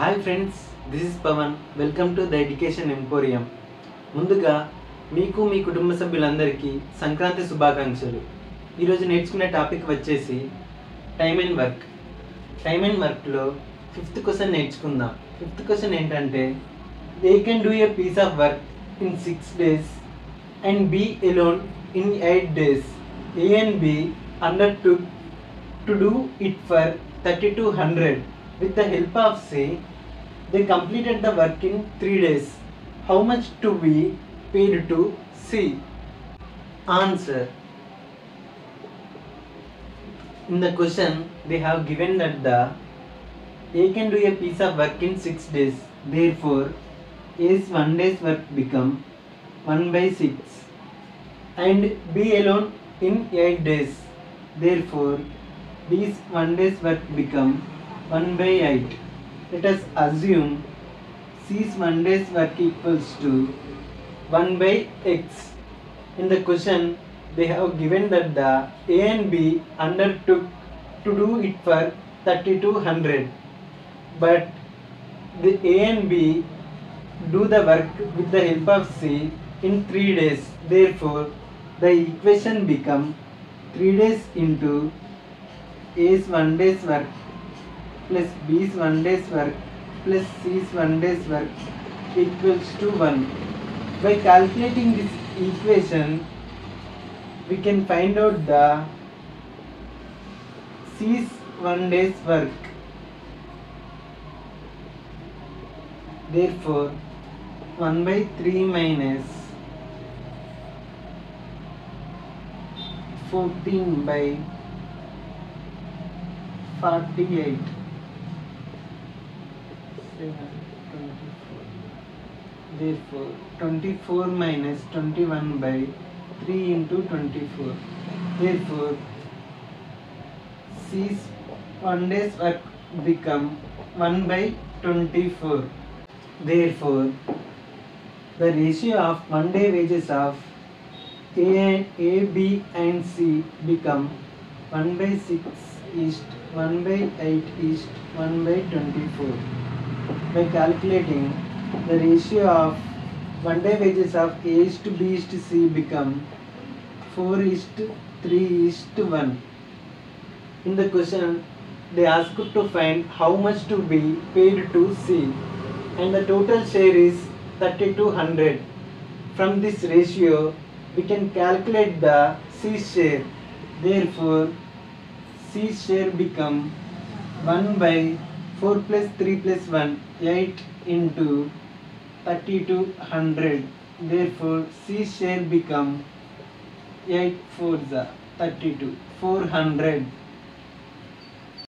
Hi friends, this is Pavan. Welcome to the education emporium. ముందుగా మీకు మీ కుటుంబ సభ్యులందరికీ సంక్రాంతి శుభాకాంక్షలు. ఈరోజు నేర్చుకునే టాపిక్ వచ్చేసి time and work. Time and వర్క్లో ఫిఫ్త్ క్వశ్చన్ నేర్చుకుందాం. ఫిఫ్త్ క్వశ్చన్ ఏంటంటే, they can do a piece of work in 6 days and be alone in 8 days. A and B undertook to do it for 3200. With the help of C, they completed the work in 3 days. How much to be paid to C? Answer. In the question, they have given that the A can do a piece of work in 6 days. Therefore, A's 1 day's work become 1/6 and B alone in 8 days. Therefore, B's 1 day's work become 1/8. Let us assume C's 1 day's work equals to 1/x. In the question, they have given that the A and B undertook to do it for 3200. But the A and B do the work with the help of C in 3 days. Therefore, the equation become 3 days into A's 1 day's work plus B's 1 day's work plus C's 1 day's work equals to 1. By calculating this equation, we can find out the C's 1 day's work. Therefore, 1/3 minus 14/48. 7/24. Therefore, 24 minus 21/3 into 24. Therefore, C's 1 day's work become 1/24. Therefore, the ratio of 1 day wages of A, B and C become 1/6 is 1/8 is 1/24. By calculating, the ratio of 1 day wages of A is to B is to C become 4:3:1. In the question, they asked to find how much to be paid to C, and the total share is 3200. From this ratio, we can calculate the C share. Therefore, C share become 1/4 plus 3 plus 1, 8 into 3200. Therefore, C share become 8 4s 32, 400.